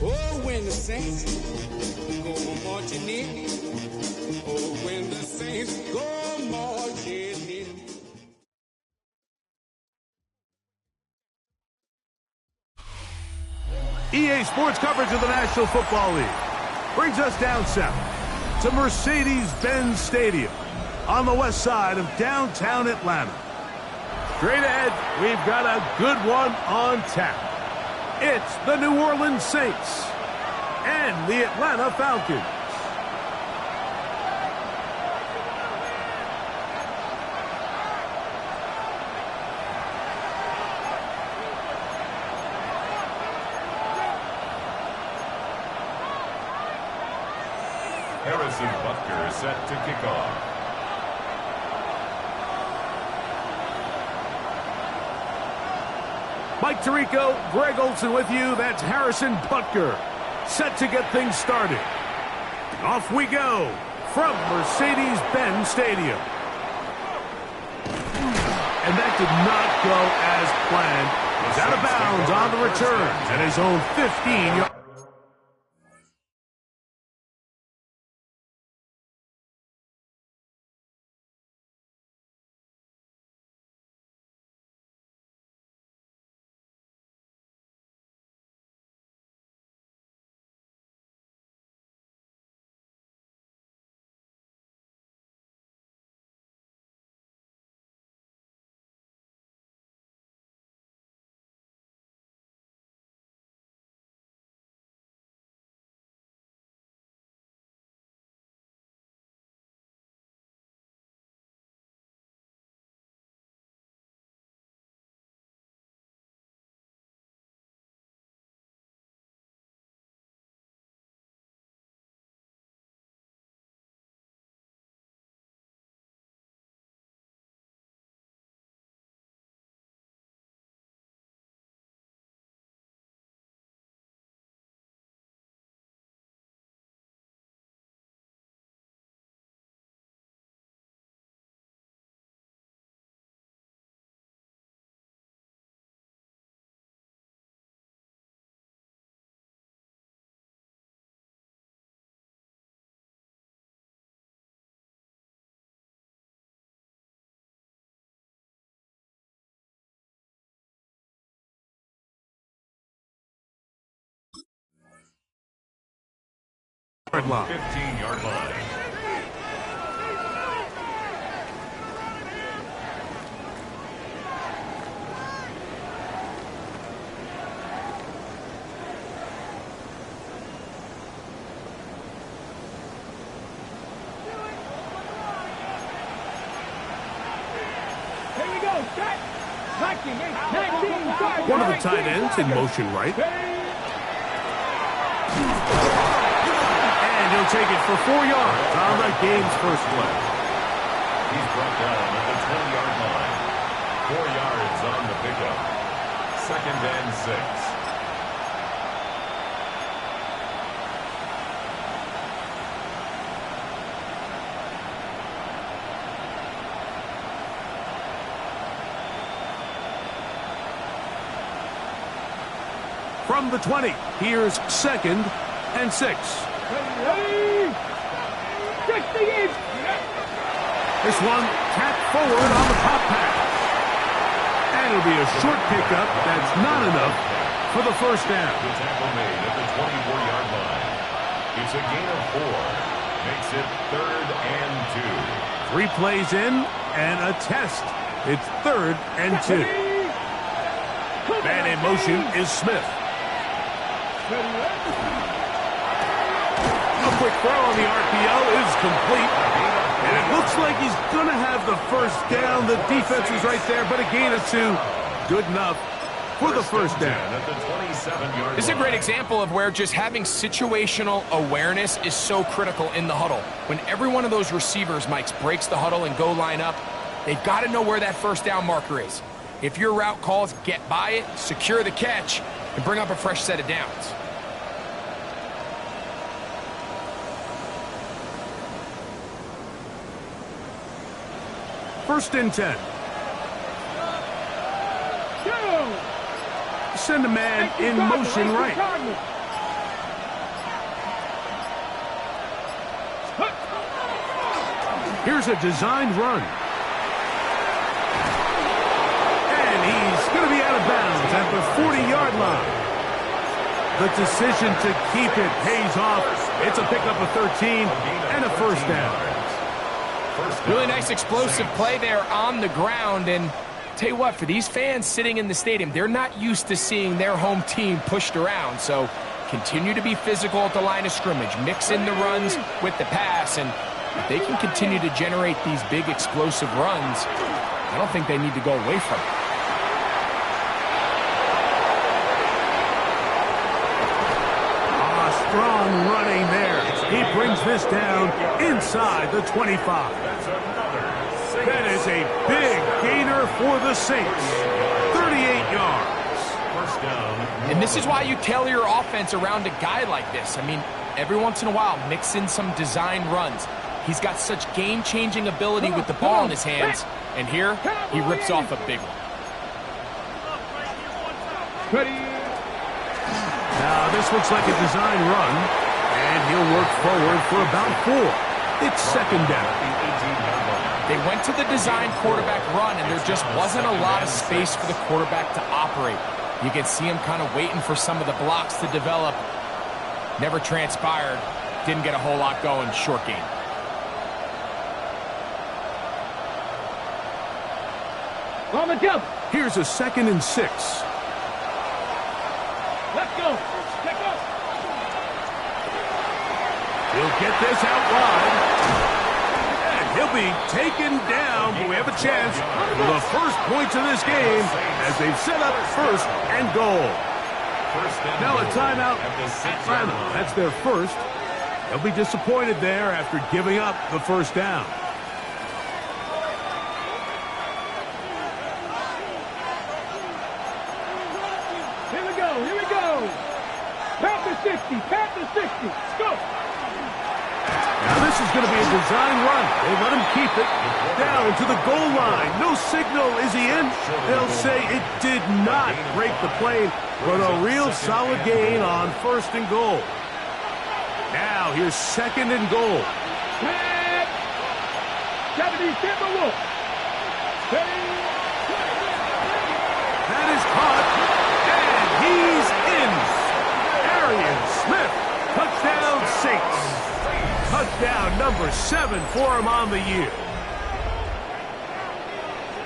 Oh, when the saints go marching in. Oh, when the saints go marching in. EA Sports coverage of the National Football League brings us down south to Mercedes-Benz Stadium on the west side of downtown Atlanta. Straight ahead, we've got a good one on tap. It's the New Orleans Saints and the Atlanta Falcons. Harrison Butker is set to kick off. Mike Tirico, Greg Olson with you. That's Harrison Butker, set to get things started. Off we go from Mercedes-Benz Stadium. And that did not go as planned. He's out of bounds on the return at his own 15-yard. Line. 15-yard line. Here we go. Set. 19, One of the tight ends in motion right. He'll take it for 4 yards on the game's first play. He's brought down at the 20-yard line. 4 yards on the pickup. 2nd and 6. From the 20, here's 2nd and 6. This one tapped forward on the pop pass. And it'll be a short pickup. That's not enough for the first down. The tackle made at the 24-yard line. It's a gain of 4. Makes it 3rd and 2. 3 plays in and a test. It's 3rd and 2. Man in motion is Smith. A quick throw on the RPO is complete. And it looks like he's going to have the first down. The defense is right there, but a gain of 2. Good enough for the first down. At the 27-yard This is a great example of where just having situational awareness is so critical in the huddle. When every one of those receivers, Mike, breaks the huddle and go line up, they've got to know where that first down marker is. If your route calls, get by it, secure the catch, and bring up a fresh set of downs. First and 10. Send a man in motion right. Here's a designed run. And he's going to be out of bounds at the 40-yard line. The decision to keep it pays off. It's a pickup of 13 and a first down. Really nice explosive play there on the ground. And tell you what, for these fans sitting in the stadium, they're not used to seeing their home team pushed around. So continue to be physical at the line of scrimmage. Mix in the runs with the pass. And if they can continue to generate these big explosive runs, I don't think they need to go away from it. Strong running there. He brings this down inside the 25. That is a big gainer for the Saints. 38 yards. First down. And this is why you tailor your offense around a guy like this. I mean, every once in a while, mix in some design runs. He's got such game-changing ability with the ball in his hands. And here, he rips off a big one. Now, this looks like a design run, and he'll work forward for about 4. It's second down. They went to the design quarterback run, and there just wasn't a lot of space for the quarterback to operate. You can see him kind of waiting for some of the blocks to develop. Never transpired. Didn't get a whole lot going. Short game. On the jump. Here's a 2nd and 6. Let's go. Let's go. He'll get this out wide. And he'll be taken down, but we have a chance for the first points of this game as they've set up 1st and goal. Now a timeout. Atlanta, that's their first. They'll be disappointed there after giving up the first down. Here we go. Here we go. Panther 60. Panther 60. Let's go. Now this is going to be a design run. They let him keep it down to the goal line. No signal. Is he in? They'll say it did not break the plane, but a real solid gain on 1st and goal. Now here's 2nd and goal. Pat. Japanese Timberwolf. That is caught, and he's in. Arian Smith, touchdown Saints. Touchdown number 7 for him on the year.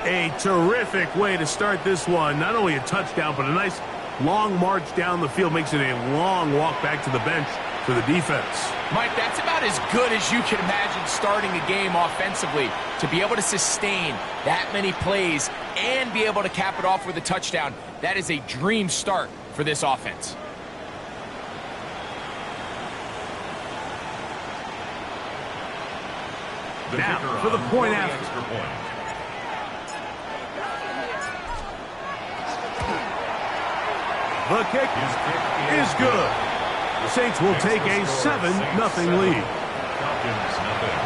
A terrific way to start this one. Not only a touchdown, but a nice long march down the field. Makes it a long walk back to the bench for the defense. Mike, that's about as good as you can imagine starting a game offensively. To be able to sustain that many plays and be able to cap it off with a touchdown, that is a dream start for this offense. Now, for the point after. The kick is good. The Saints will take a 7-0 lead. Falcons, nothing.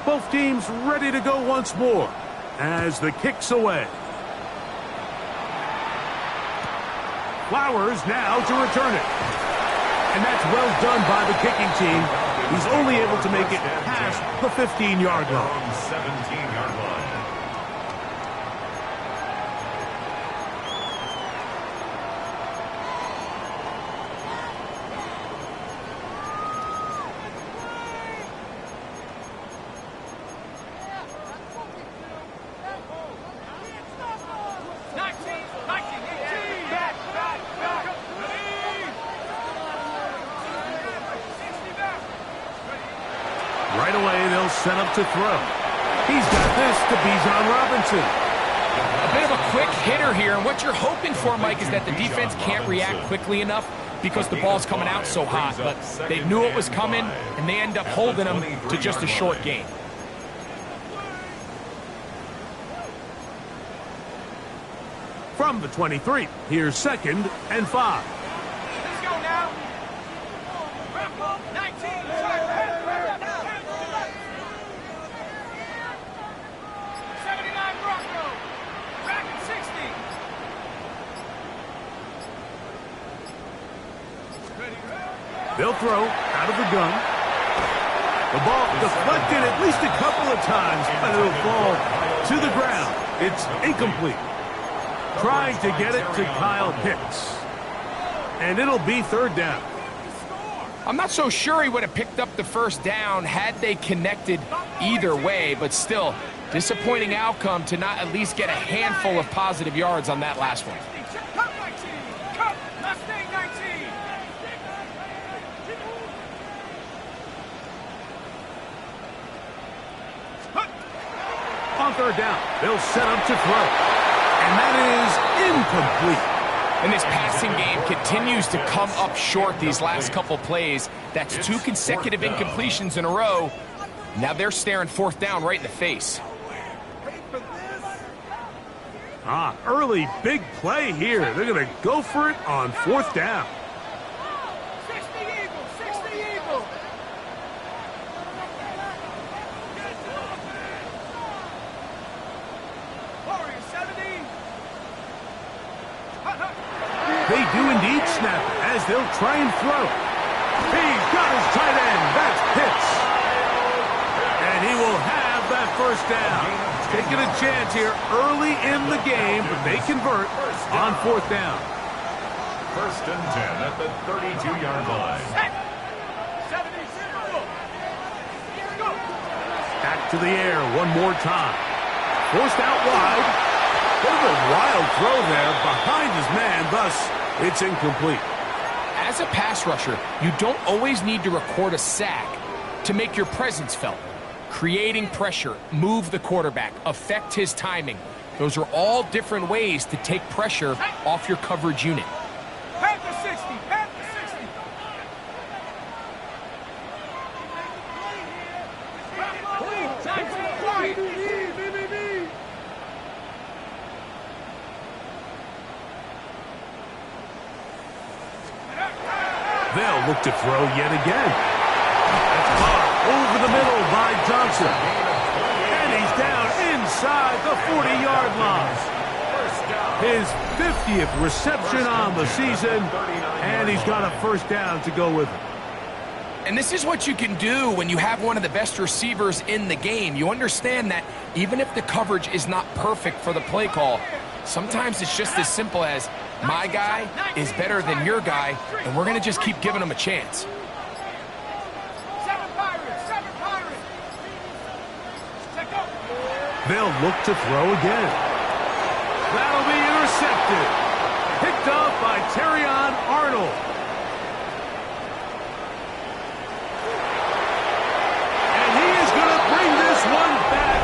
Both teams ready to go once more as the kick's away. Flowers now to return it. And that's well done by the kicking team. He's only able to make it past the 15-yard line. 17-yard line. Right away, they'll set up to throw. He's got this to Bijan Robinson. A bit of a quick hitter here, and what you're hoping for, Mike, is that the defense can't react quickly enough because the ball's coming out so hot. But they knew it was coming, and they end up holding them to just a short gain. From the 23, here's 2nd and 5. Let's go now. 19. 79 Bronco. Back at 60. They'll throw out of the gun. The ball deflected at least a couple of times, but it'll fall to the ground. It's incomplete. Trying to get it to Kyle Pitts. And it'll be 3rd down. I'm not so sure he would have picked up the first down had they connected either way, but still, disappointing outcome to not at least get a handful of positive yards on that last one. Cut 19. Cut Mustang 19. On 3rd down, they'll set up to throw. And that is incomplete. And this passing game continues to come up short these last couple plays. That's 2 consecutive incompletions in a row. Now they're staring 4th down right in the face. Early big play here. They're going to go for it on 4th down. 60 Eagles. 60 Eagles. Warriors 70. They do indeed snap it as they'll try and throw. He's got his tight end. That's Pitts. And he will have that 1st down. Taking a chance here early in the game, but they convert on 4th down. 1st and 10 at the 32-yard line. 70. Go. Back to the air one more time. Forced out wide. Bit of a wild throw there behind his man, thus it's incomplete. As a pass rusher, you don't always need to record a sack to make your presence felt. Creating pressure, move the quarterback, affect his timing. Those are all different ways to take pressure off your coverage unit. Panther 60. Panther 60. Quiet. They'll look to throw yet again. That's caught over the middle by Johnson. And he's down inside the 40-yard line. His 50th reception on the season, and he's got a 1st down to go with it. And this is what you can do when you have one of the best receivers in the game. You understand that even if the coverage is not perfect for the play call, sometimes it's just as simple as, my guy is better than your guy, and we're going to just keep giving him a chance. 7 Pirates. 7 Pirates. Check up. They'll look to throw again. That'll be intercepted. Picked up by Terrion Arnold. And he is going to bring this one back.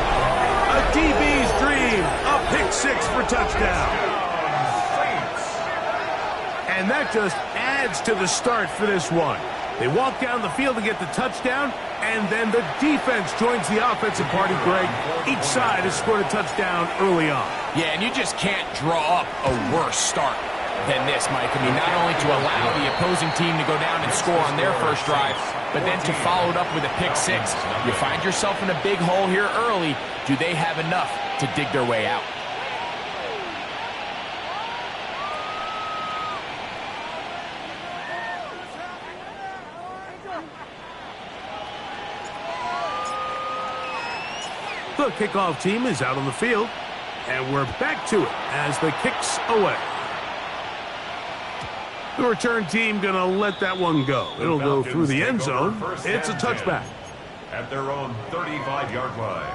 A DB's dream. A pick 6 for touchdown. And that just adds to the start for this one. They walk down the field to get the touchdown, and then the defense joins the offensive party, Greg. Each side has scored a touchdown early on. Yeah, and you just can't draw up a worse start than this, Mike. I mean, not only to allow the opposing team to go down and score on their first drive, but then to follow it up with a pick 6. You find yourself in a big hole here early. Do they have enough to dig their way out? The kickoff team is out on the field, and we're back to it as the kick's away. The return team going to let that one go. It'll go through the end zone. It's a touchback. At their own 35-yard line.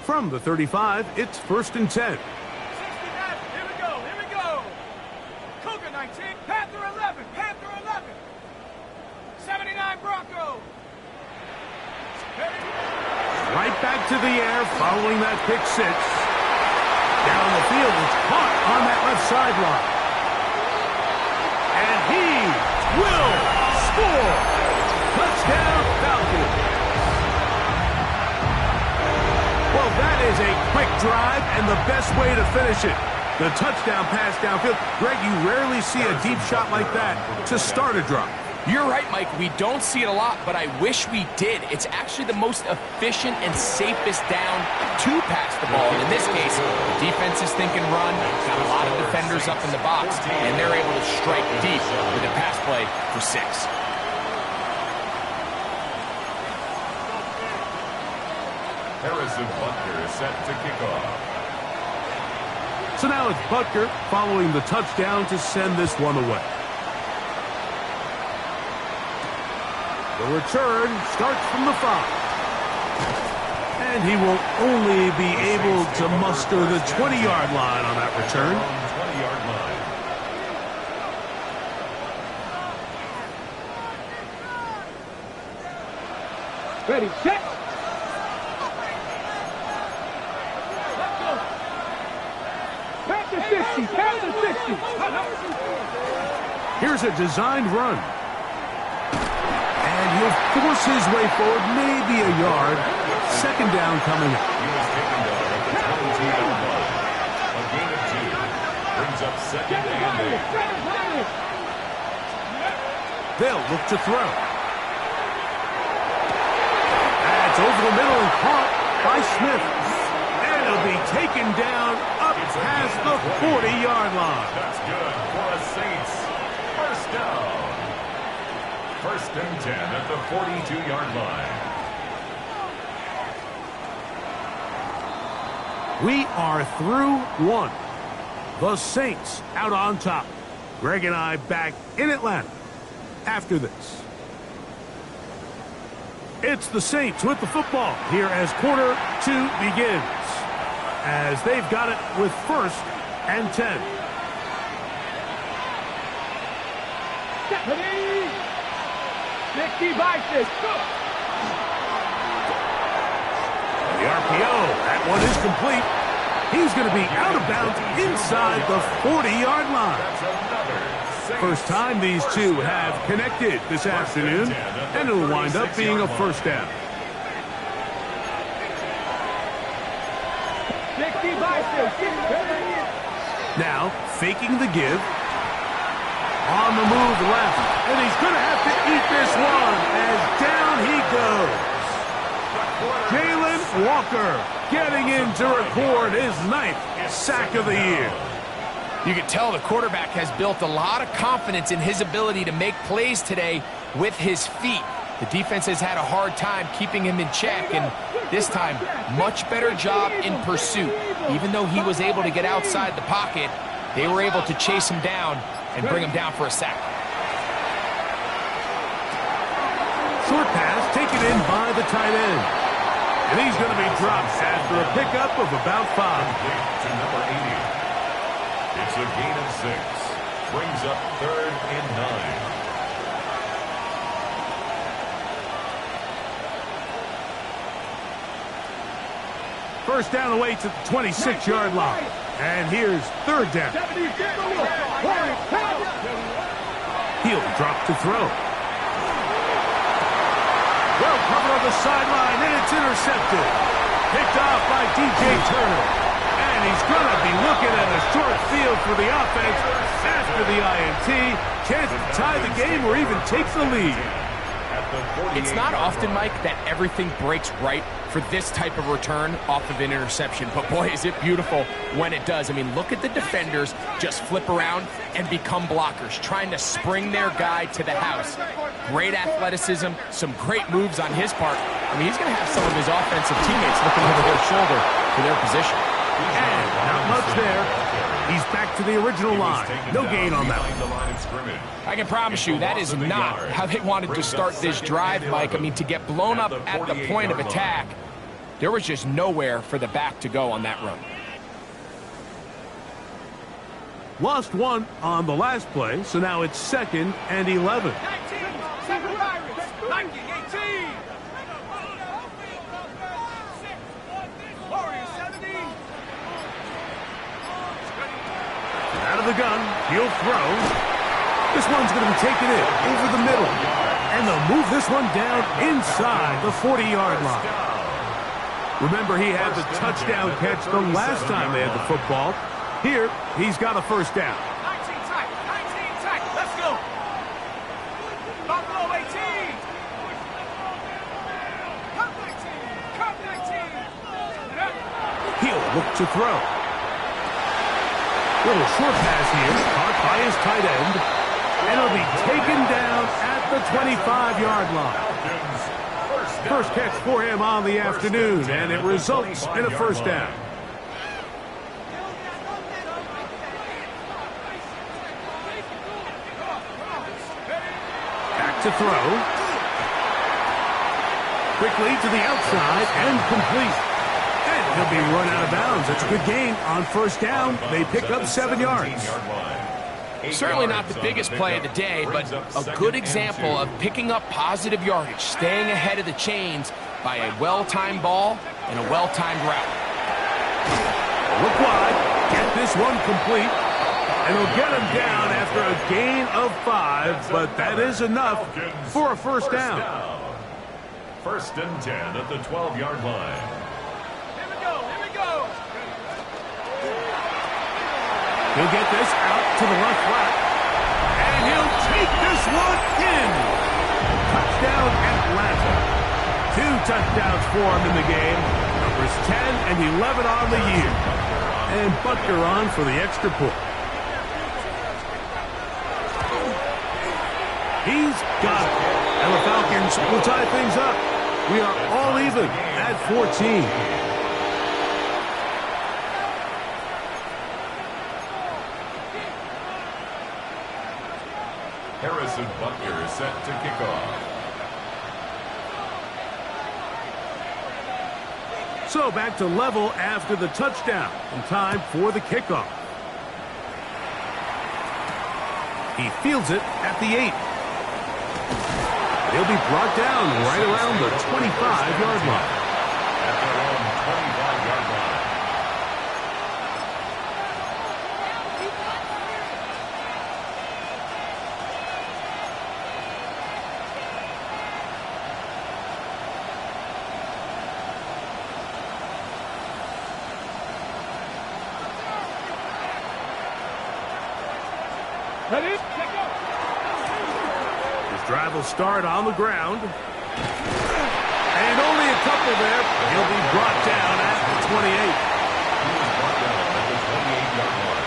From the 35, it's 1st and 10. 69. Here we go. Here we go. Cougar 19. Panther 11. Panther 11. 79 Bronco. Right back to the air following that pick 6. Down the field, it's caught on that left sideline. And he will score. Touchdown, That is a quick drive and the best way to finish it. The touchdown pass downfield. Greg, you rarely see a deep shot like that to start a drive. You're right, Mike. We don't see it a lot, but I wish we did. It's actually the most efficient and safest down to pass the ball. And in this case, the defense is thinking run, got a lot of defenders up in the box, and they're able to strike deep with a pass play for 6. Harrison Butker is set to kick off. So now it's Butker following the touchdown to send this one away. The return starts from the 5. And he will only be able to muster the 20-yard line on that return. 20-yard line. Ready, set. Pass the 60, pass the 60. Here's a designed run. And he'll force his way forward, maybe a yard. Second down coming up. He was taken down at the 22-yard line. A gain of 2 brings up second and 8. They'll look to throw. That's over the middle and caught by Smith. And it'll be taken down up past the 40-yard line. That's good for the Saints. First down. First and 10 at the 42-yard line. We are through 1. The Saints out on top. Greg and I back in Atlanta after this. It's the Saints with the football here as quarter 2 begins. As they've got it with first and 10. Ready. 60 by 6. The RPO, that one is complete. He's going to be out of bounds inside the 40-yard line. First time these two have connected this afternoon, and it'll wind up being a first down. 60 by 6. Now, faking the give. On the move left, and he's going to have to eat this one as down he goes. Jalen Walker getting in to record his 9th sack of the year. You can tell the quarterback has built a lot of confidence in his ability to make plays today with his feet. The defense has had a hard time keeping him in check, and this time, much better job in pursuit. Even though he was able to get outside the pocket, they were able to chase him down and bring him down for a sack. Short pass taken in by the tight end. And he's going to be dropped after a pickup of about 5. To number 80. It's a gain of 6. Brings up third and 9. First down away to the 26-yard line. And here's third down. He'll drop to throw. Well covered on the sideline, and it's intercepted. Picked off by DJ Turner. And he's going to be looking at a short field for the offense after the INT. Chance to tie the game or even take the lead. It's not often, Mike, that everything breaks right for this type of return off of an interception. But boy, is it beautiful when it does. I mean, look at the defenders just flip around and become blockers, trying to spring their guy to the house. Great athleticism, some great moves on his part. I mean, he's going to have some of his offensive teammates looking over their shoulder for their position. And not much there. He's back to the original line. No gain on that one. I can promise you that is not how they wanted to start this drive, Mike. I mean, to get blown up at the point of attack, there was just nowhere for the back to go on that run. Lost one on the last play, so now it's 2nd and 11. 19, 18. Out of the gun, he'll throw. This one's going to be taken in over the middle. And they'll move this one down inside the 40-yard line. Remember, he had the touchdown catch the last time they had the football. Here, he's got a first down. 19 tight, 19 tight. Let's go. Buffalo 18. Cup 19. Cup 19. He'll look to throw. Little short pass here, caught by his tight end. And it'll be taken down at the 25-yard line. First catch for him on the afternoon, and it results in a first down. Back to throw. Quickly to the outside and complete. And he'll be run out of bounds. It's a good gain on first down. They pick up 7 yards. Certainly not the biggest play of the day, but a good example of picking up positive yardage, staying ahead of the chains by a well-timed ball and a well-timed route. Look wide, get this one complete, and he'll get him down after a gain of 5, but that is enough for a first down. First and 10 at the 12-yard line. Here we go, here we go. He'll get this out to the left flat, and he'll take this one in. Touchdown, Atlanta. 2 touchdowns for him in the game. Numbers 10 and 11 on the year. And Butker on for the extra point. He's got it. And the Falcons will tie things up. We are all even at 14. Harrison Butker is set to kick off. So back to level after the touchdown, and time for the kickoff. He fields it at the 8. He'll be brought down right around the 25-yard line. At their own 25-yard line. Ready? Check out. His drive will start on the ground. And only a couple there. He'll be brought down at the 28. He was brought down at the 28-yard line.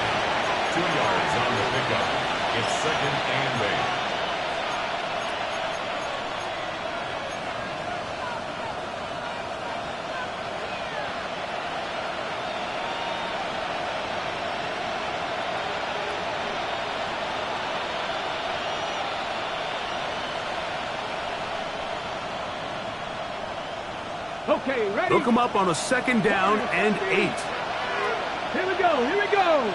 2 yards on the pickup. It's second and 8. Okay, ready? Look him up on a second down and 8. Here we go, here we go.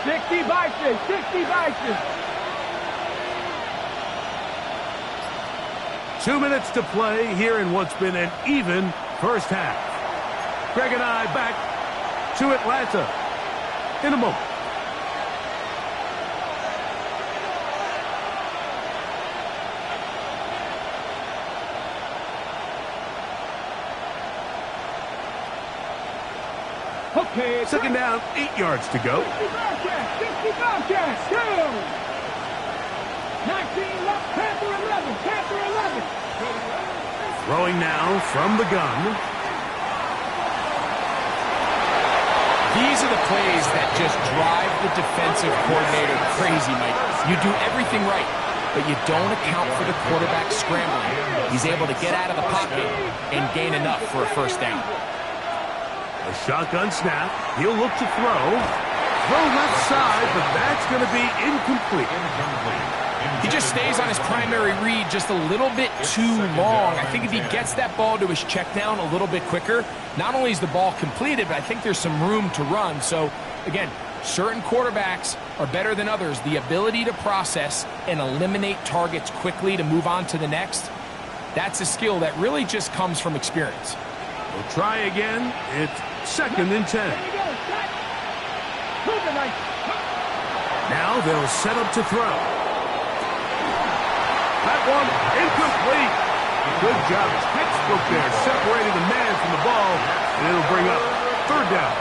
60 Vikings, 60 Vikings. 2 minutes to play here in what's been an even first half. Greg and I back to Atlanta in a moment. Okay, Second down, 8 yards to go. 60 Bobcats, go. 19 left, Panther 11, Panther 11. Throwing now from the gun. These are the plays that just drive the defensive coordinator crazy, Mike. You do everything right, but you don't account for the quarterback scrambling. He's able to get out of the pocket and gain enough for a first down. A shotgun snap. He'll look to throw. Throw left side, but that's going to be incomplete. He just stays on his primary read just a little bit too long. I think if he gets that ball to his check down a little bit quicker, not only is the ball completed, but I think there's some room to run. So, again, certain quarterbacks are better than others. The ability to process and eliminate targets quickly to move on to the next, that's a skill that really just comes from experience. We'll try again. It's second and 10. There you go, set. Cougar night. Now they'll set up to throw. That one incomplete. Good job. Textbook there, separating the man from the ball, and it'll bring up third down.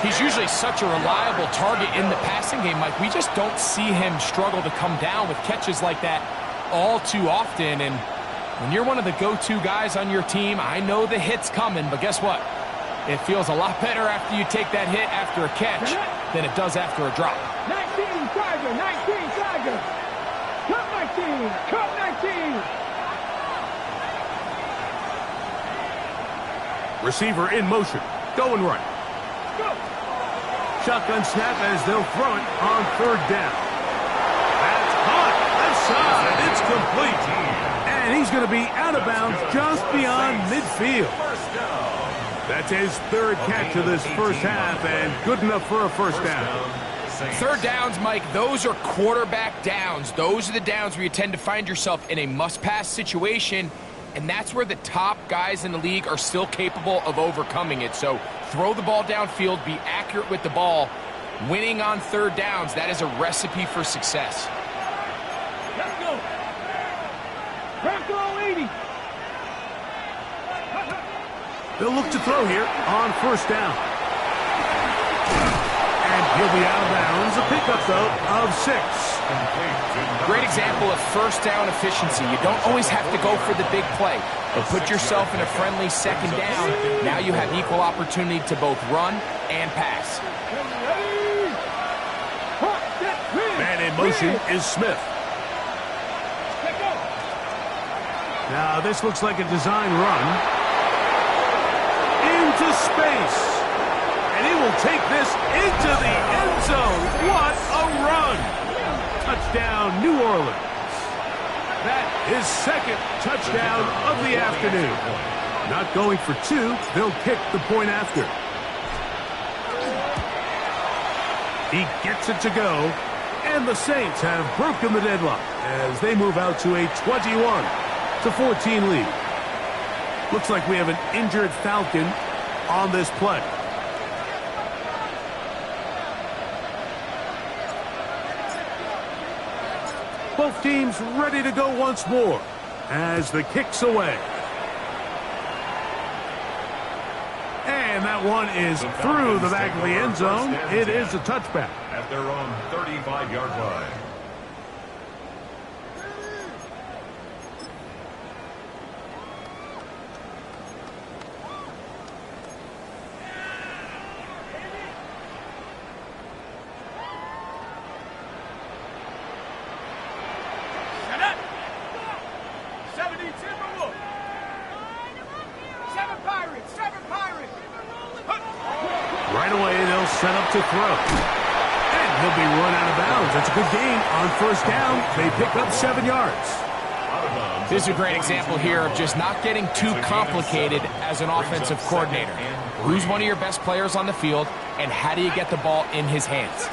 He's usually such a reliable target in the passing game, Mike. We just don't see him struggle to come down with catches like that all too often. And when you're one of the go-to guys on your team, I know the hit's coming, but guess what? It feels a lot better after you take that hit after a catch than it does after a drop. 19 Tiger, 19 Tiger. Cut 19, cut 19. Receiver in motion, going right. Go. Shotgun snap as they'll throw it on third down. That's caught. Left side. It's complete. And he's going to be out of bounds just beyond midfield. That's his third catch of this first half, and good enough for a first down. Third downs, Mike, those are quarterback downs. Those are the downs where you tend to find yourself in a must-pass situation, and that's where the top guys in the league are still capable of overcoming it. So throw the ball downfield, be accurate with the ball. Winning on third downs, that is a recipe for success. Let's go. Bronco 80. They'll look to throw here on first down. And he'll be out of bounds. A pickup, though, of 6. Great example of first down efficiency. You don't always have to go for the big play, but put yourself in a friendly second down. Now you have equal opportunity to both run and pass. Man in motion is Smith. Now this looks like a design run. Into space. And he will take this into the end zone. What a run. Touchdown, New Orleans. That is second touchdown of the afternoon. Not going for 2. They'll kick the point after. He gets it to go. And the Saints have broken the deadlock as they move out to a 21-14 lead. Looks like we have an injured Falcon on this play. Both teams ready to go once more as the kick's away. And that one is through the back of the end zone. It is a touchback. At their own 35-yard line. Set up to throw. And he'll be run out of bounds. That's a good gain on first down. They pick up 7 yards. This is a great example here of just not getting too complicated as an offensive coordinator. Who's one of your best players on the field, and how do you get the ball in his hands?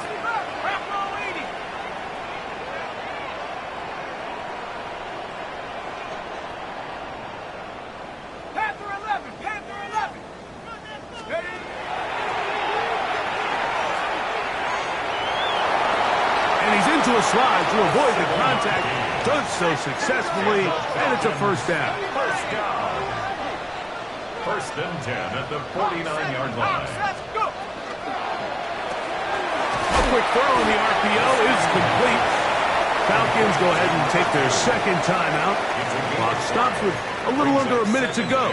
To a slide to avoid the contact. Does so successfully, and it's a first down. First down. First and 10 at the 49-yard line. A quick throw on the RPO is complete. Falcons go ahead and take their second timeout. Clock stops with a little under a minute to go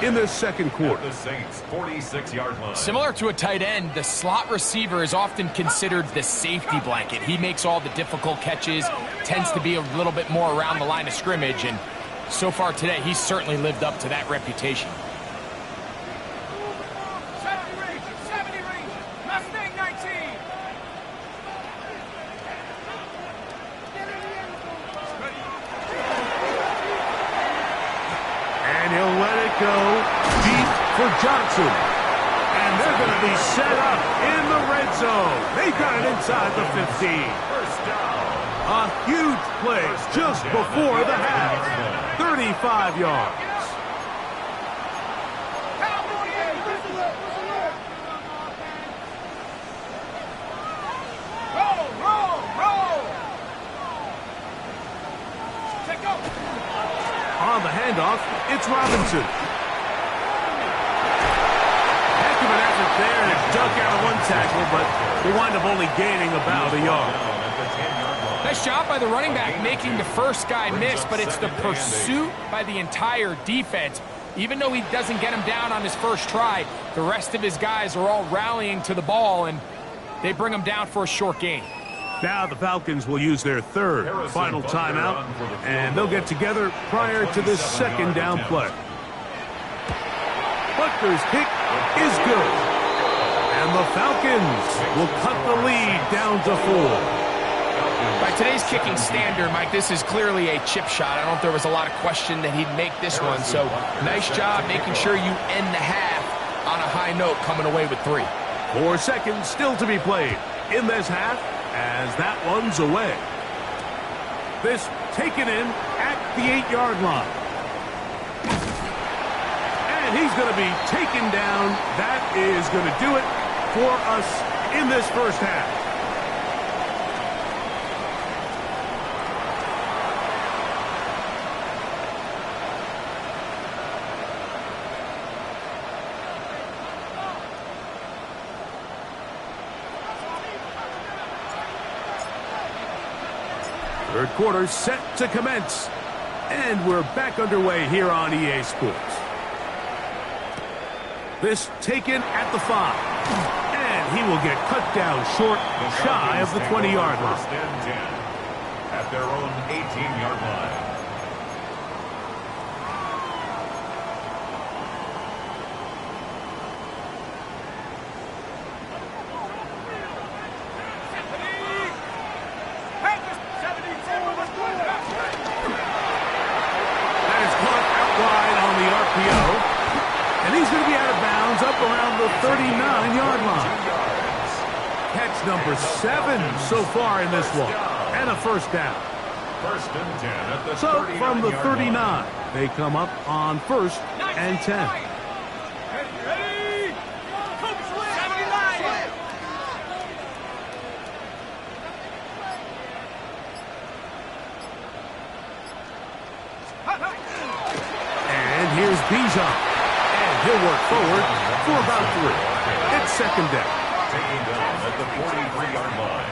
in this second quarter. The Saints 46-yard line. Similar to a tight end, the slot receiver is often considered the safety blanket. He makes all the difficult catches, tends to be a little bit more around the line of scrimmage, and so far today, he's certainly lived up to that reputation. 70 Rangers, Mustang 19. And he'll let it go deep for Johnson. And they're going to be set up in the red zone. They got it inside the 15. First down. A huge play just before the half. 35 yards. Roll. On the handoff. It's Robinson. Heck of an effort there, and it's dug out of one tackle, but they wind up only gaining about a yard. Nice job by the running back making the first guy miss, but it's the pursuit by the entire defense. Even though he doesn't get him down on his first try, the rest of his guys are all rallying to the ball, and they bring him down for a short gain. Now the Falcons will use their third final timeout, and they'll get together prior to this second down play. Butker's kick is good, and the Falcons will cut the lead down to 4. By today's kicking standard, Mike, this is clearly a chip shot. I don't know if there was a lot of question that he'd make this one, so nice job making sure you end the half on a high note, coming away with 3. 4 seconds still to be played in this half as that one's away. This taken in at the 8-yard line. And he's going to be taken down. That is going to do it for us in this first half. Third quarter set to commence. And we're back underway here on EA Sports. This taken at the 5. And he will get cut down short, shy of the 20-yard line. First and 10 at their own 18-yard line. Around the 39-yard line. Catch number 7 so far in this one. And a first down. First and 10 at the so from the 39, they come up on 1st and 10. Ready? 79. And here's Bijan. He'll work forward for about 3. It's second down. Taking down at the 43-yard line.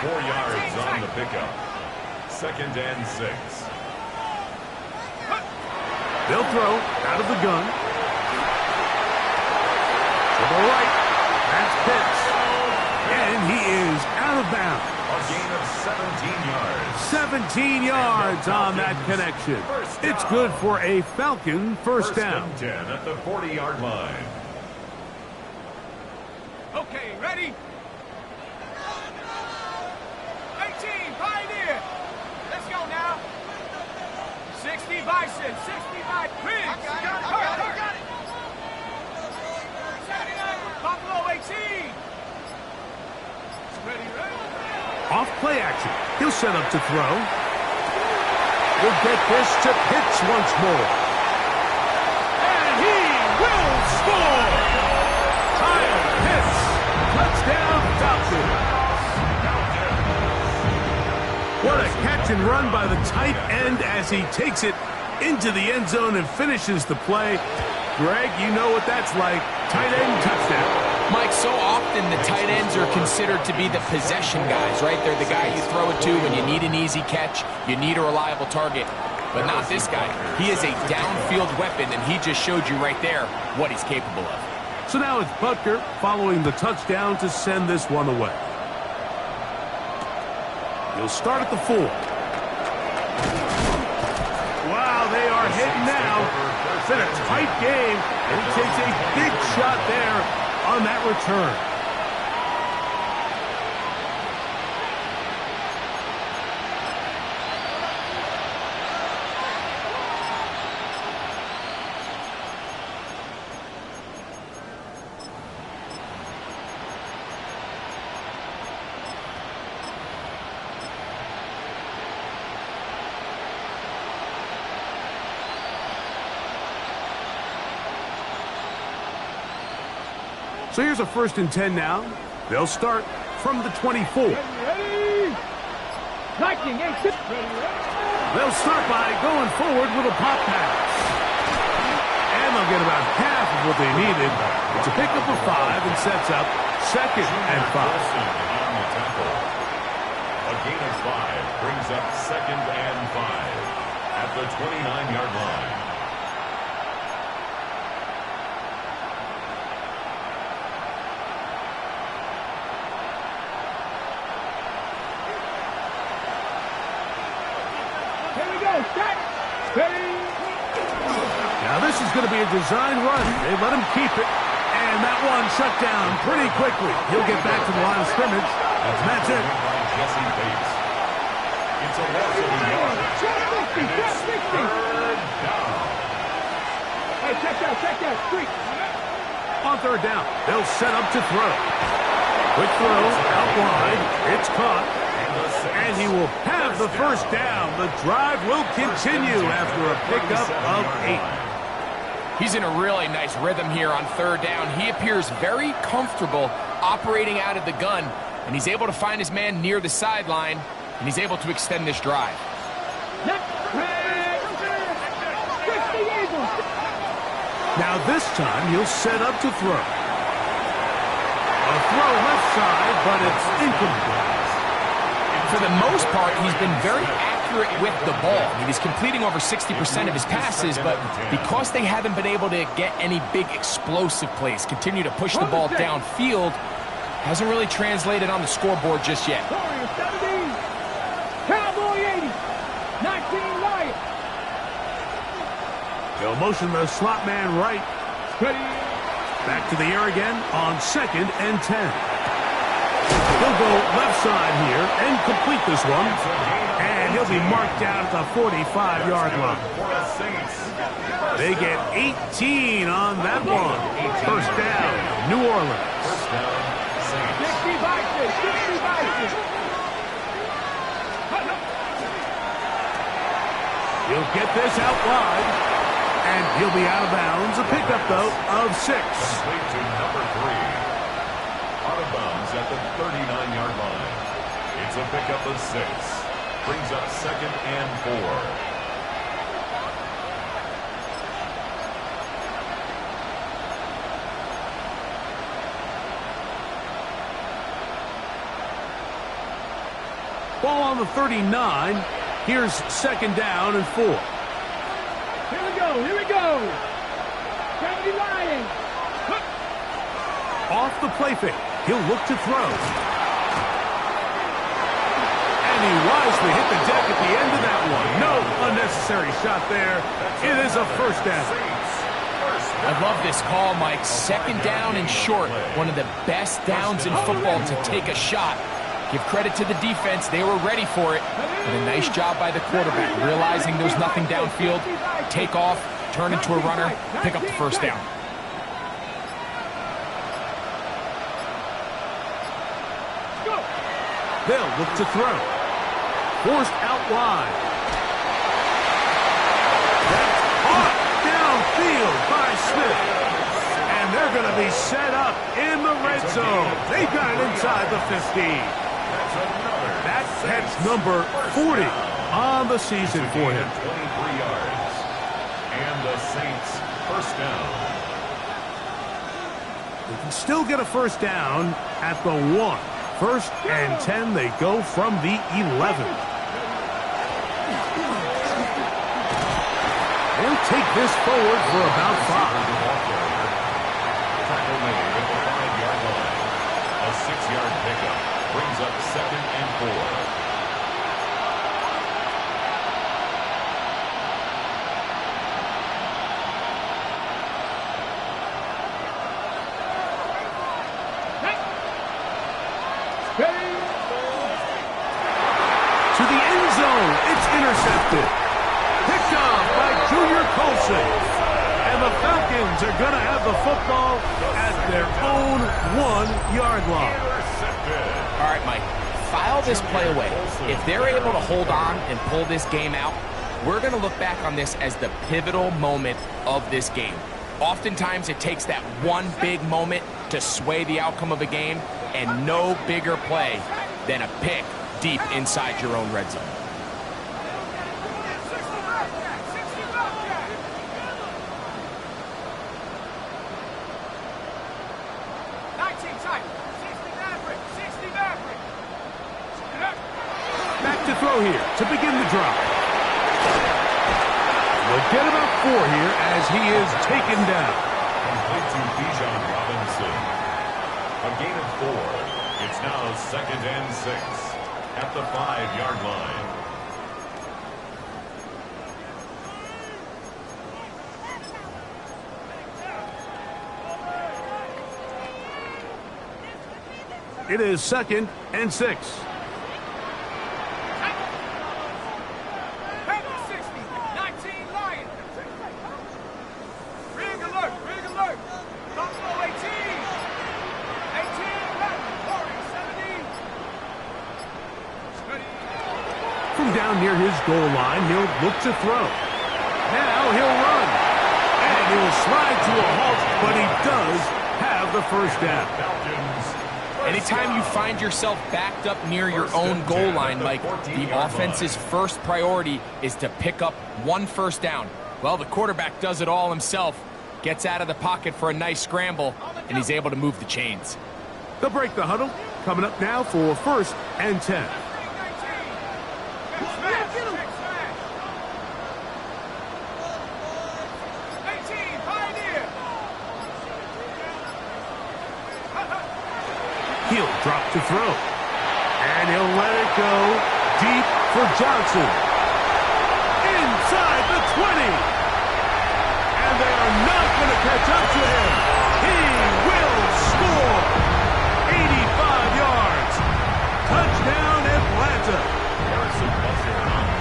4 yards on the pickup. Second and 6. They'll throw out of the gun. To the right. That's Pitts. And he is out of bounds. A gain of 17 yards. 17 yards on that connection. It's good for a Falcon first down. First and 10 at the 40-yard line. Okay, ready? 18, Pioneer. Let's go now. 60 Bison, 65 Pigs. Got it. 79 Buffalo 18. Ready? Off play action. He'll set up to throw. We'll get this to Pitts once more. And he will score! Kyle Pitts. Touchdown Falcons. What a catch and run by the tight end as he takes it into the end zone and finishes the play. Greg, you know what that's like. Tight end touchdown. Mike, so often the tight ends are considered to be the possession guys, right? They're the guy you throw it to when you need an easy catch, you need a reliable target. But not this guy. He is a downfield weapon, and he just showed you right there what he's capable of. So now it's Butker following the touchdown to send this one away. He'll start at the 4. Wow, they are hitting now. It's been a tight game, and he takes a big shot there on that return. So here's a 1st and 10 now. They'll start from the 24. Ready? Liking, They'll start by going forward with a pop pass. And they'll get about half of what they needed. It's a pickup of 5 and sets up 2nd and 5. A gain of 5 brings up 2nd and 5 at the 29-yard line. Here we go. Set. Ready. Now this is going to be a design run. They let him keep it. And that one shut down pretty quickly. He'll get back to the line of scrimmage. And that's it. Jesse Bates. It's a loss of a yard. And it's 3rd down. Hey, check that. Street. On 3rd down, they'll set up to throw. Quick throw, out wide. It's caught. And he will have the 1st down. The drive will continue after a pickup of 8. He's in a really nice rhythm here on 3rd down. He appears very comfortable operating out of the gun, and he's able to find his man near the sideline, and he's able to extend this drive. Now this time, he'll set up to throw. A throw left side, but it's incomplete. For the most part, he's been very accurate with the ball. I mean, he's completing over 60% of his passes, but because they haven't been able to get any big explosive plays, continue to push the ball downfield, hasn't really translated on the scoreboard just yet. Cowboy 80. 19 Lions. They'll motion the slot man right. Back to the air again on 2nd and 10. He'll go left side here and complete this one. And he'll be marked down at the 45-yard line. They get 18 on that one. 1st down, New Orleans. 60 Vikings. He'll get this out wide. And he'll be out of bounds. A pickup, though, of 6. Complete to number 3. Out of bounds at the 39-yard line. It's a pickup of 6. Brings up 2nd and 4. Ball on the 39. Here's 2nd down and 4. Here we go. 70 Lions. Off the play fake. He'll look to throw. And he wisely hit the deck at the end of that one. No unnecessary shot there. It is a 1st down. I love this call, Mike. 2nd down and short. One of the best downs in football to take a shot. Give credit to the defense. They were ready for it. And a nice job by the quarterback, realizing there's nothing downfield. Take off, turn into a runner, pick up the 1st down. They'll look to throw. Forced out wide. That's caught downfield by Smith. And they're going to be set up in the red zone. They've got it inside the 15. That's number 40 on the season for him. 23 yards. And the Saints 1st down. They can still get a 1st down at the 1. 1st and 10, they go from the 11. They'll take this forward for about 5. Tackle made at the 5-yard line. A 6-yard pickup brings up 2nd and 4. To the end zone, it's intercepted. Picked off by Junior Colson. And the Falcons are going to have the football at their own 1-yard line. All right, Mike, file this play away. If they're able to hold on and pull this game out, we're going to look back on this as the pivotal moment of this game. Oftentimes, it takes that one big moment to sway the outcome of a game, and no bigger play than a pick deep inside your own red zone. tight. 60 Maverick. 60 Maverick. Spin up. Back to throw here to begin the drive. We'll get about 4 here as he is taken down. Complete to Bijan Robinson. A gain of 4. It's now 2nd and 6 at the 5-yard line. It is 2nd and 6. Panther 60. 19 Lion. Rig alert. Rig alert. Buffalo 18. 18 Latin. Warrior 70. From down near his goal line, he'll look to throw. Now he'll run. And he'll slide to a halt, but he does have the first down. Anytime you find yourself backed up near your own goal line, Mike, the offense's first priority is to pick up 1 first down. Well, the quarterback does it all himself, gets out of the pocket for a nice scramble, and he's able to move the chains. They'll break the huddle. Coming up now for 1st and 10. He'll drop to throw. And he'll let it go deep for Johnson. Inside the 20. And they are not going to catch up to him. He will score. 85 yards. Touchdown, Atlanta.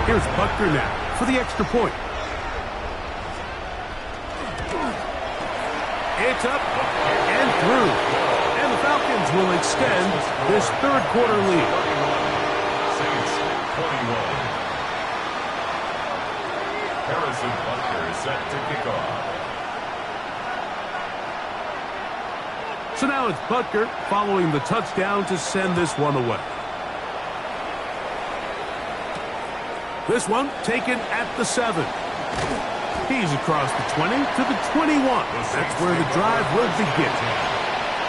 Here's Butker now for the extra point. It's up and through. And the Falcons will extend this 3rd quarter lead. Saints 21. Harrison Butker is set to kick off. So now it's Butker following the touchdown to send this one away. This one taken at the 7. He's across the 20 to the 21. That's where the drive will begin.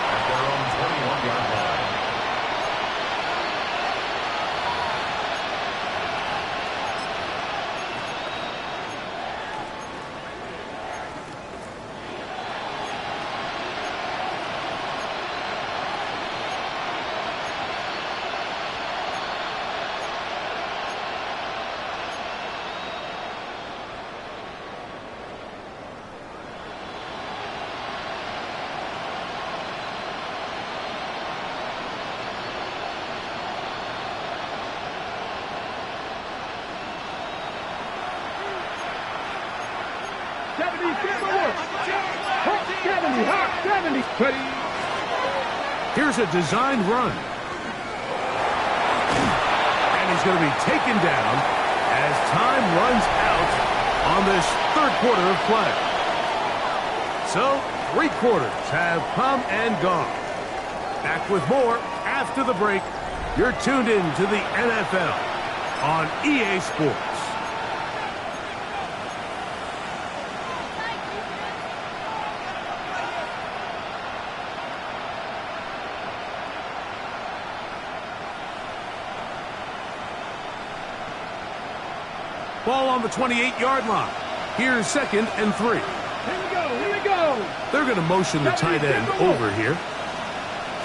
At their own 21-yard line. Here's a designed run. And he's going to be taken down as time runs out on this 3rd quarter of play. So, 3 quarters have come and gone. Back with more after the break. You're tuned in to the NFL on EA Sports. Ball on the 28-yard line. Here's 2nd and 3. Here we go. Here we go. They're going to motion the tight end over here.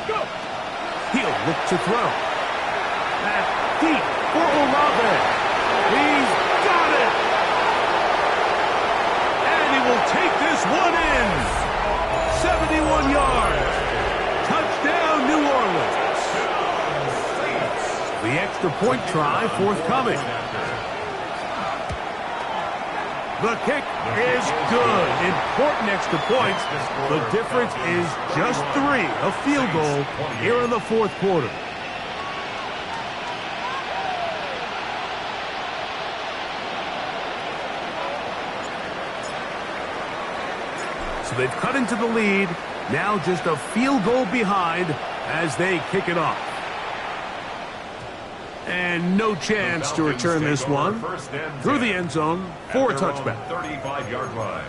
Go. He'll look to throw. That's deep for Olave. He's got it. And he will take this one in. 71 yards. Touchdown, New Orleans. The extra point try forthcoming. The kick is good. Important extra points. The difference is just 3. A field goal here in the 4th quarter. So they've cut into the lead. Now just a field goal behind as they kick it off. And no chance to return this one through the end zone for a touchback. 35-yard line.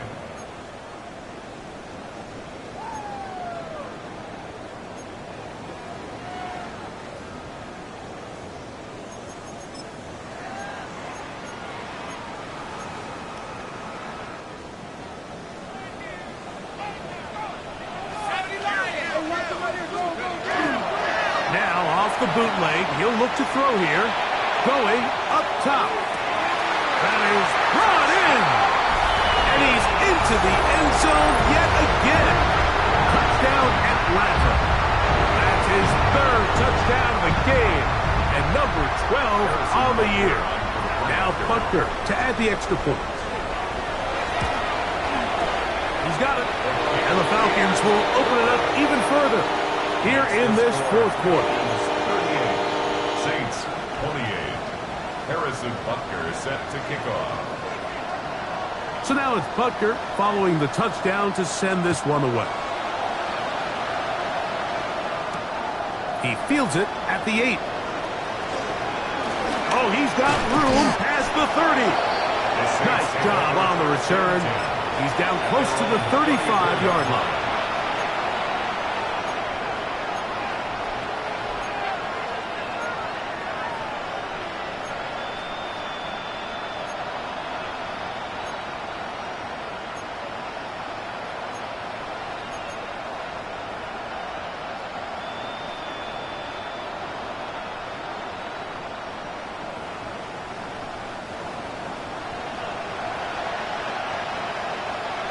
Now off the bootleg, he'll look to throw here. Going up top. That is brought in. And he's into the end zone yet again. Touchdown Atlanta. That's his third touchdown of the game. And number 12 on the year. Now Butker to add the extra point. He's got it. And the Falcons will open it up even further here in this fourth quarter. 38. Saints 28. Harrison Butker is set to kick off. So now it's Butker following the touchdown to send this one away. He fields it at the 8. Oh, he's got room past the 30. Nice job on the return. He's down close to the 35-yard line.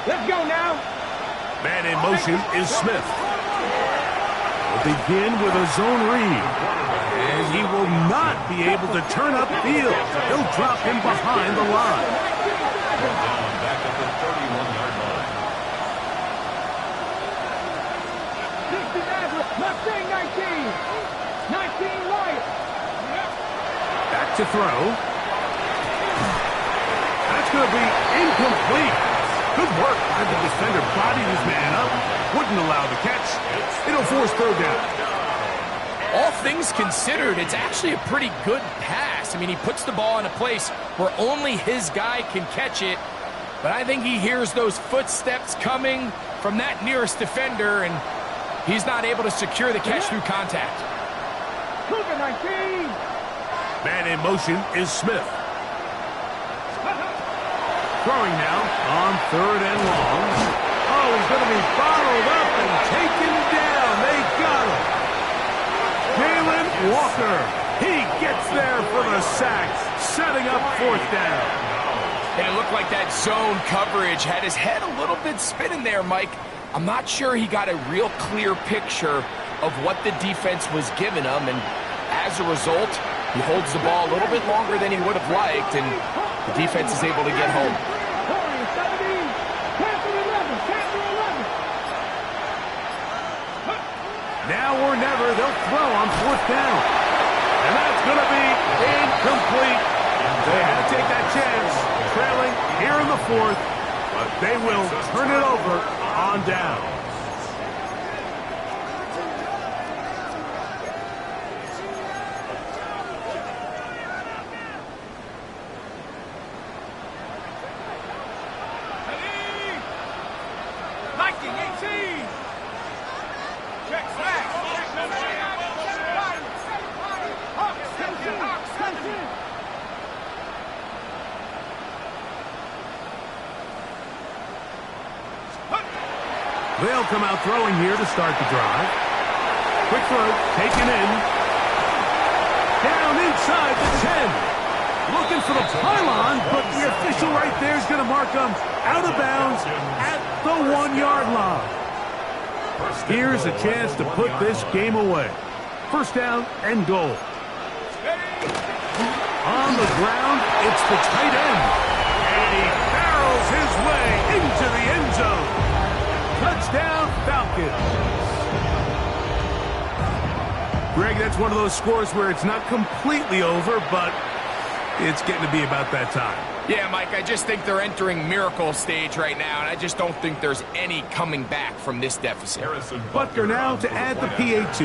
Let's go now. Man in motion is Smith. Will begin with a zone read. And he will not be able to turn upfield. He'll drop him behind the line. Down back at the 31-yard line. 60 Nazareth, Mustang 19. 19 Wyatt. Back to throw. That's going to be incomplete. Good work by the defender. Bodied his man up. Wouldn't allow the catch. It'll force third down. All things considered, it's actually a pretty good pass. I mean, he puts the ball in a place where only his guy can catch it. But I think he hears those footsteps coming from that nearest defender, and he's not able to secure the catch through contact. Cougar 19. Man in motion is Smith. Throwing now on third and long. Oh, he's going to be bottled up and taken down. They got him. Jalen Walker. He gets there for the sack, setting up fourth down. And it looked like that zone coverage had his head a little bit spinning there, Mike. I'm not sure he got a real clear picture of what the defense was giving him, and as a result, he holds the ball a little bit longer than he would have liked, and the defense is able to get home. Now or never, they'll throw on fourth down. And that's going to be incomplete. They had to take that chance, trailing here in the fourth, but they will turn it over on down. They'll come out throwing here to start the drive. Quick throw, taken in. Down inside the 10. Looking for the pylon, but the official right there is going to mark him out of bounds at the 1-yard line. Here's a chance to put this game away. First down and goal. On the ground, it's the tight end. And he barrels his way into the end zone. Touchdown, Falcons. Greg, that's one of those scores where it's not completely over, but it's getting to be about that time. Yeah, Mike, I just think they're entering miracle stage right now, and I just don't think there's any coming back from this deficit. Butker now to add the PAT.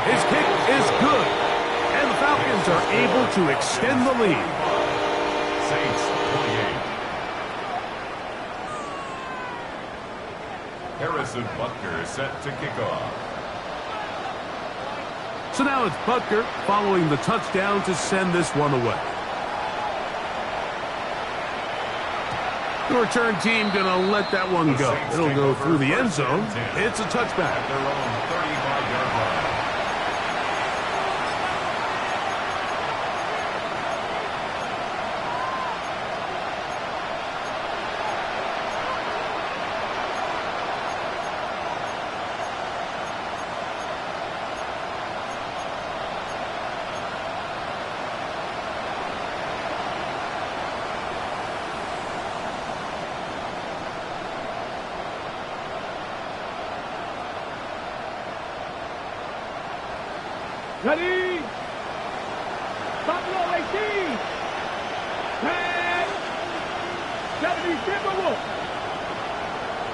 His kick is good, and the Falcons are able to extend the lead. Saints 28. Harrison Butker is set to kick off. So now it's Butker following the touchdown to send this one away. The return team going to let that one go. It'll go through the end zone. It's a touchback. At their own 35-yard line. Ready? Buffalo 18. 10. 70 Timberwolves.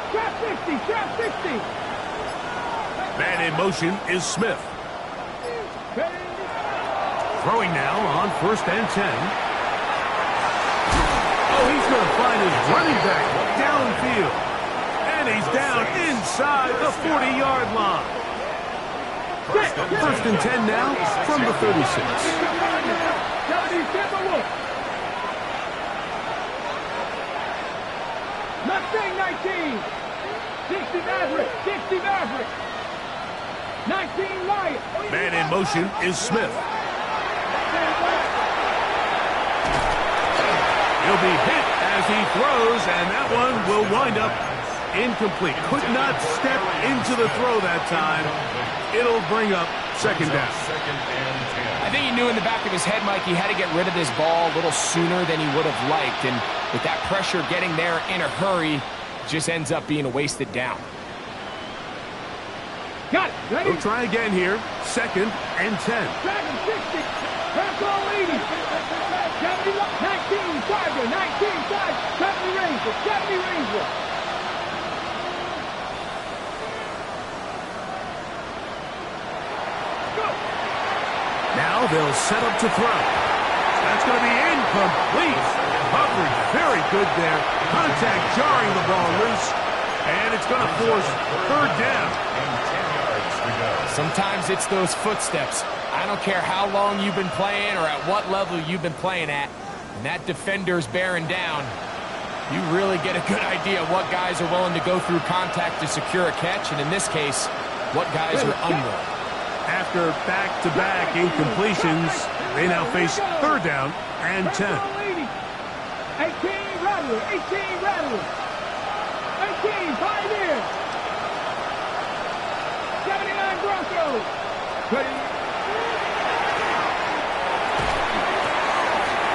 Trap 60. Trap 60. Man in motion is Smith. Ready? Throwing now on 1st and 10. Oh, he's going to find his running back downfield. And he's down inside the 40-yard line. 1st and 10 now from the 36. 70 Timberwolves. Mustang 19. 60 Maverick. 60 Maverick. 19 Lion. Man in motion is Smith. He'll be hit as he throws, and that one will wind up incomplete. Could not step into the throw that time. It'll bring up 2nd down. 2nd and 10. I think he knew in the back of his head, Mike, he had to get rid of this ball a little sooner than he would have liked. And with that pressure getting there in a hurry, it just ends up being a wasted down. Got it. Ready? We'll try again here. 2nd and 10. Dragon 60. Pass all 80. 71. 19 Tiger. 19 Tiger. 70 Ranger. 70 Ranger. Now they'll set up to throw. That's going to be incomplete. Coverage very good there. Contact jarring the ball loose. And it's going to force 3rd down. And 10 yards to go. Sometimes it's those footsteps. I don't care how long you've been playing or at what level you've been playing at. And that defender's bearing down. You really get a good idea of what guys are willing to go through contact to secure a catch. And in this case, what guys are unwilling. After back-to-back incompletions, they now face 3rd down and 10. 18 Rattler. 18 Rattler. 18 Pioneer. 79 Broncos. Ready?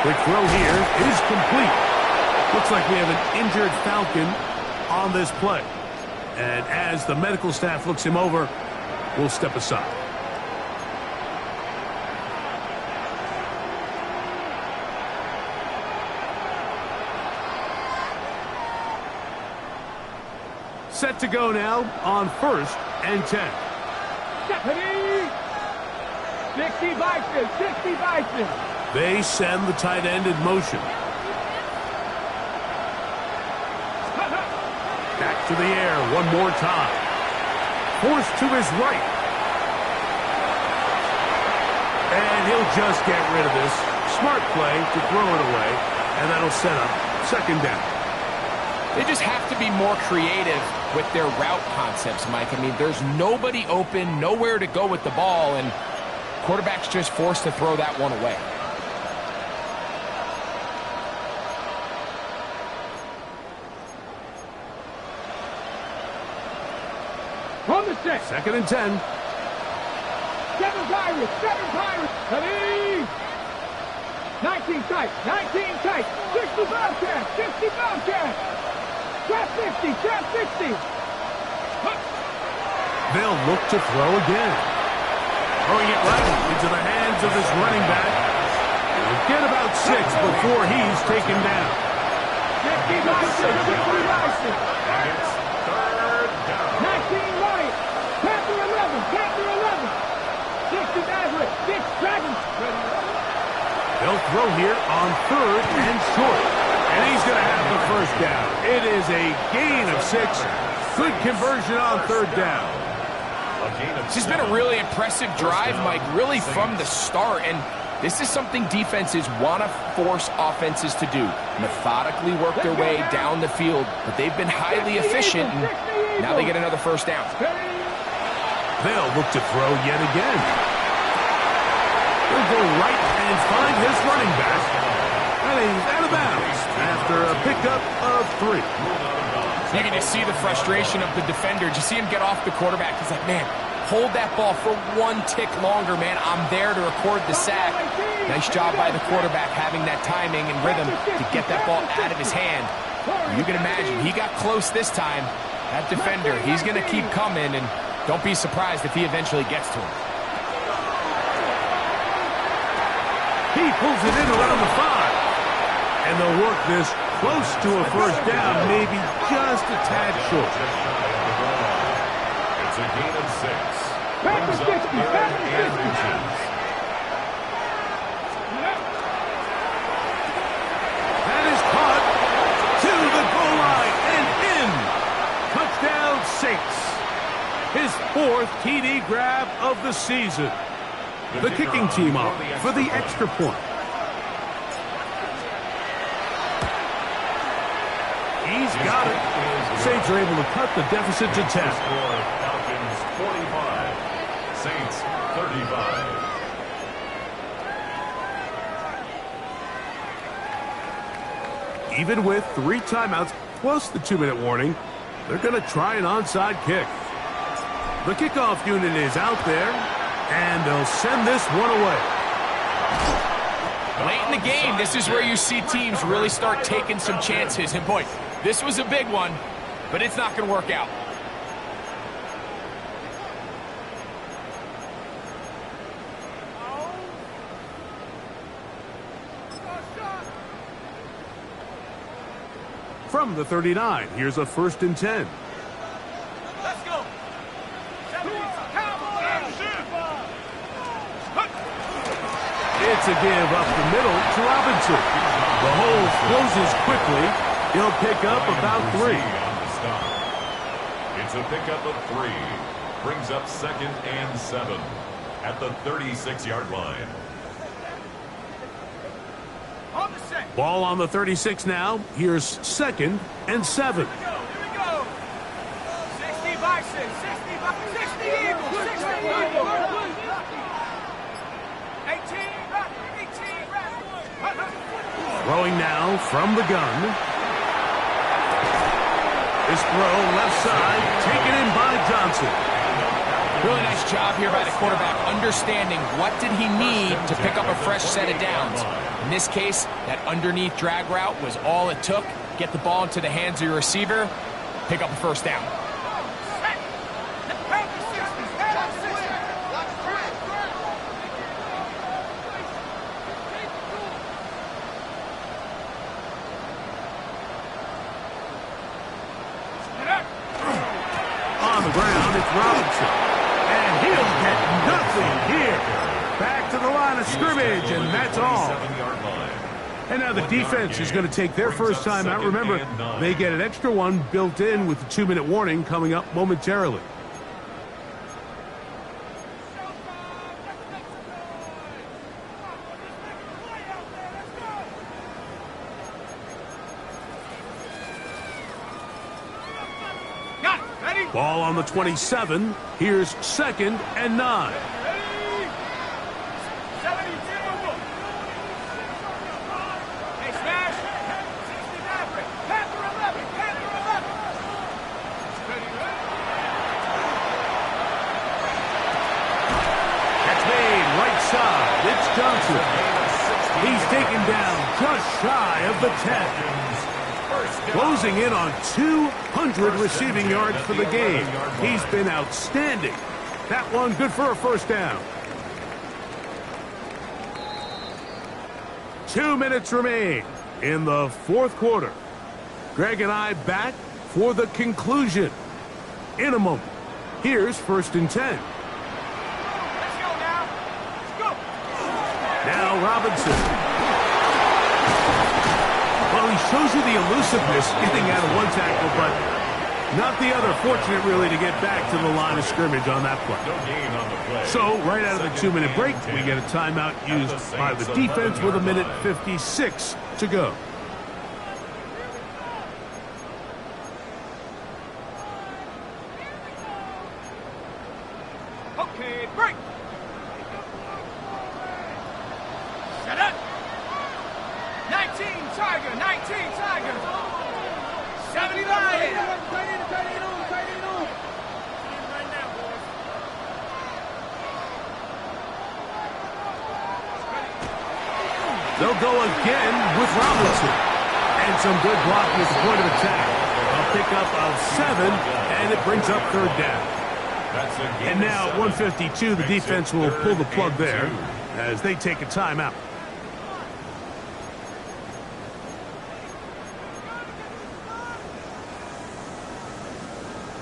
Quick throw here is complete. Looks like we have an injured Falcon on this play. And as the medical staff looks him over, we'll step aside. Set to go now on 1st and 10. Stephanie. 60 Bison. 60 Bison. They send the tight end in motion. Back to the air one more time. Forced to his right. And he'll just get rid of this. Smart play to throw it away. And that'll set up 2nd down. They just have to be more creative with their route concepts, Mike. I mean, there's nobody open, nowhere to go with the ball, and quarterback's just forced to throw that one away. From the 6. 2nd and 10. 7 Pirates. 7 Pirates. Ready? 19 tight. 19 tight. 60 Bobcats. 60 Bobcats. Trap 60. Trap 60. They'll look to throw again. Throwing it right into the hands of his running back. He'll get about 6 before he's taken down. 50 Bison. 50 Bison. And it's 3rd down. 19 Lions. Panther 11. Panther 11. 60 Maverick. 6 Dragons. They'll throw here on 3rd and short. And he's going to have the 1st down. It is a gain of 6. Good conversion on 3rd down. This has been a really impressive drive, Mike, really from the start. And This is something defenses want to force offenses to do. Methodically work their way down the field, but they've been highly efficient, and now they get another first down. They'll look to throw yet again. He'll go right and find his running back. And he's out of bounds after a pickup of 3. You can just see the frustration of the defender. Just see him get off the quarterback. He's like, man, hold that ball for 1 tick longer, man. I'm there to record the sack. Nice job by the quarterback having that timing and rhythm to get that ball out of his hand. You can imagine, he got close this time. That defender, he's going to keep coming, and don't be surprised if he eventually gets to him. He pulls it in around the 5. And they'll work this close to a first down, maybe just a tad short. It's a gain of 6. Brings up 3rd and inches. That is caught to the goal line and in. Touchdown Saints. His 4th TD grab of the season. The kicking team off for the extra point. He's got it. Saints are able to cut the deficit to 10. Falcons 45. Saints 35. Even with 3 timeouts plus the 2-minute warning, they're going to try an onside kick. The kickoff unit is out there, and they'll send this one away. Late in the game, this is where you see teams really start taking some chances. And boy, this was a big one, but it's not going to work out. From the 39, here's a 1st and 10. Let's go. It's a give up the middle to Robinson. The hole closes quickly. He'll pick up about 3. It's a pickup of 3. Brings up 2nd and 7 at the 36-yard line. On the set. Ball on the 36 now. Here's 2nd and 7. Here we go. 60 Bison. 60 Eagles. 60 Eagles. 18 Throwing now from the gun. This throw left side, taken in by Johnson. Really nice job here by the quarterback, understanding what did he need to pick up a fresh set of downs. In this case, that underneath drag route was all it took. Get the ball into the hands of your receiver, pick up a first down. On the ground, it's Robinson. And he'll get nothing here. Back to the line of scrimmage, and that's all. And now the defense is going to take their first time out. Remember, they get an extra one built in with the 2-minute warning coming up momentarily. Ball on the 27. Here's 2nd and 9. That's made right side. It's Johnson. He's taken down just shy of the 10. Closing in on 200 receiving yards for the game. He's been outstanding. That one good for a first down. 2 minutes remain in the 4th quarter. Greg and I back for the conclusion in a moment. Here's 1st and 10. Let's go now. Let's go. Now Robinson. Well, he shows you the elusiveness getting out of one tackle, but Not the other. Fortunate, really, to get back to the line of scrimmage on that play. No gain on the play. So, right out of the 2-minute break, we get a timeout used by the defense with 1:56 to go. Okay, break. Set up. 19 Tiger, 19 Tiger. 70 Lion. They'll go again with Robinson. And some good blocking at the point of attack. A pickup of 7, and it brings up 3rd down. And now at 1:52, the defense will pull the plug there as they take a timeout.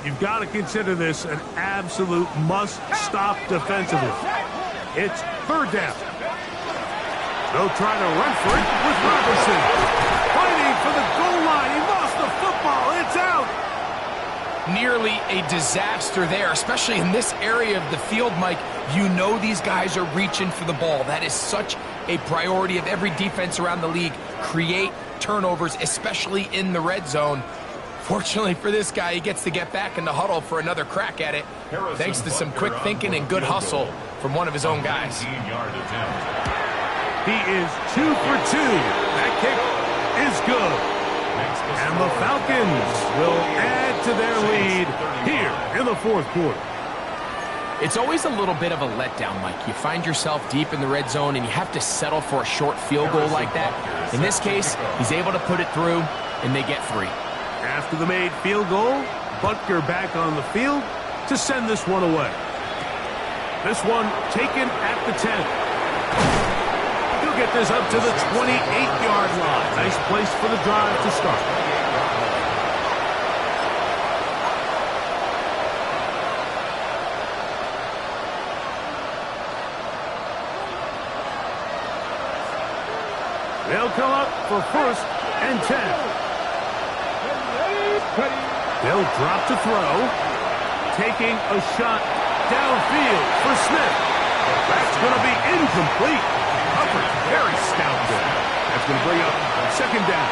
You've got to consider this an absolute must-stop defensively. It's 3rd down. They'll try to run for it with Robinson. Fighting for the goal line. He lost the football. It's out. Nearly a disaster there, especially in this area of the field, Mike. You know these guys are reaching for the ball. That is such a priority of every defense around the league. Create turnovers, especially in the red zone. Fortunately for this guy, he gets to get back in the huddle for another crack at it, thanks to some quick thinking and good hustle from one of his own guys. He is 2 for 2. That kick is good. And the Falcons will add to their lead here in the 4th quarter. It's always a little bit of a letdown, Mike. You find yourself deep in the red zone and you have to settle for a short field goal like that. In this case, he's able to put it through, and they get 3. After the made field goal, Butker back on the field to send this one away. This one taken at the 10. He'll get this up to the 28-yard line. Nice place for the drive to start. They'll come up for 1st and 10. They'll drop to throw. Taking a shot downfield for Smith. That's going to be incomplete. Hubbard, very stout there. That's going to bring up 2nd down.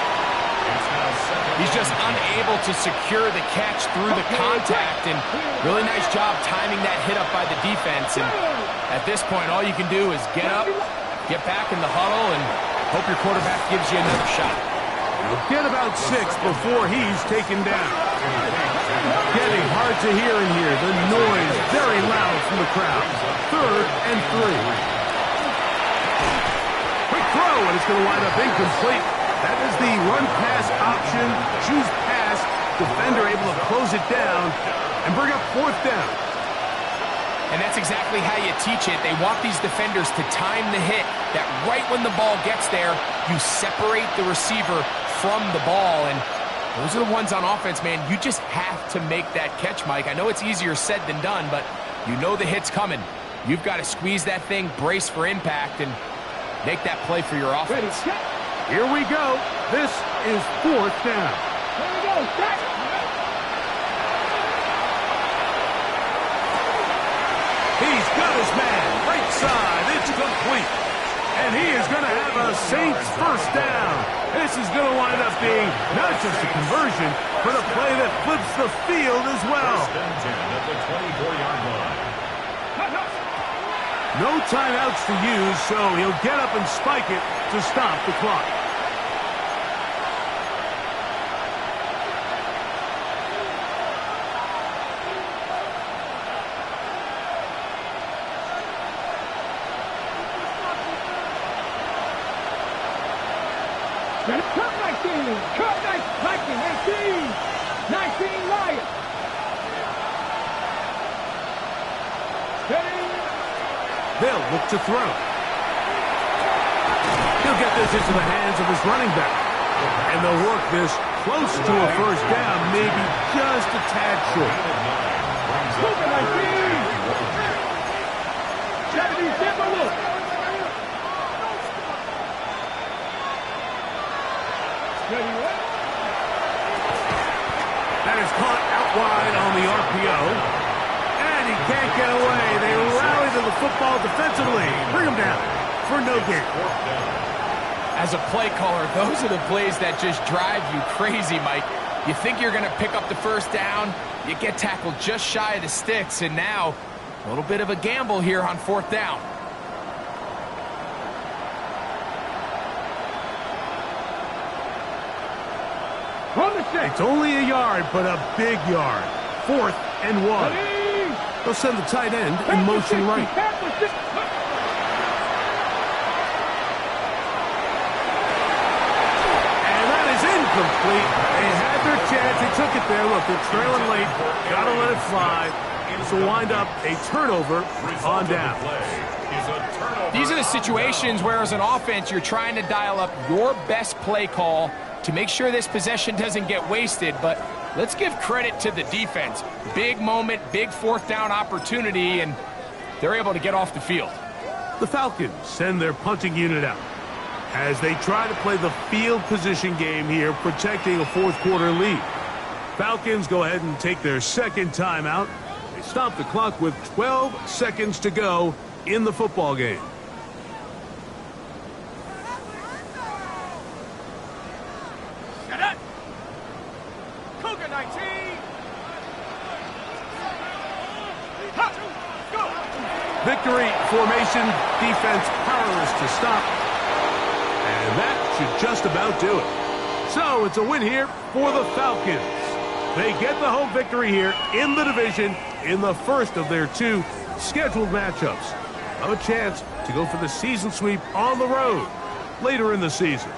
He's just unable to secure the catch through the contact, and really nice job timing that hit up by the defense. And at this point, all you can do is get up, get back in the huddle, and hope your quarterback gives you another shot. He'll get about 6 before he's taken down. Getting hard to hear in here. The noise very loud from the crowd. 3rd and 3. Quick throw, and it's going to wind up incomplete. That is the run-pass option. Choose pass. Defender able to close it down and bring up 4th down. And that's exactly how you teach it. They want these defenders to time the hit, that right when the ball gets there, you separate the receiver from the ball. And those are the ones on offense, man. You just have to make that catch, Mike. I know it's easier said than done, but you know the hit's coming. You've got to squeeze that thing, brace for impact, and make that play for your offense. Here we go. This is 4th down. Here we go. Set. He's got his man. Right side. It's complete. And he is going to have a Saints 1st down. This is going to wind up being not just a conversion, but a play that flips the field as well. 1st and 10 at the 24-yard line. No timeouts to use, so he'll get up and spike it to stop the clock. Cut 19. Cut 19. 19 Lion. They'll look to throw. He'll get this into the hands of his running back. And they'll work this close to a 1st down, maybe just a tad short. That is caught out wide on the RPO. And he can't get away. They rally to the football defensively. Bring him down for no gain. As a play caller, those are the plays that just drive you crazy, Mike. You think you're going to pick up the first down, you get tackled just shy of the sticks, and now a little bit of a gamble here on 4th down. It's only a yard, but a big yard. 4th and 1. They'll send the tight end in motion right. And that is incomplete. They had their chance. They took it there. Look, they're trailing late. Got to let it fly. This will wind up a turnover on down. These are the situations where, as an offense, you're trying to dial up your best play call to make sure this possession doesn't get wasted. But let's give credit to the defense. Big moment, big 4th down opportunity, and they're able to get off the field. The Falcons send their punting unit out as they try to play the field position game here, protecting a 4th quarter lead. Falcons go ahead and take their second timeout. They stop the clock with 12 seconds to go in the football game. Cougar 19. Victory formation, defense powerless to stop. And that should just about do it. So it's a win here for the Falcons. They get the home victory here in the division in the first of their 2 scheduled matchups. A chance to go for the season sweep on the road later in the season.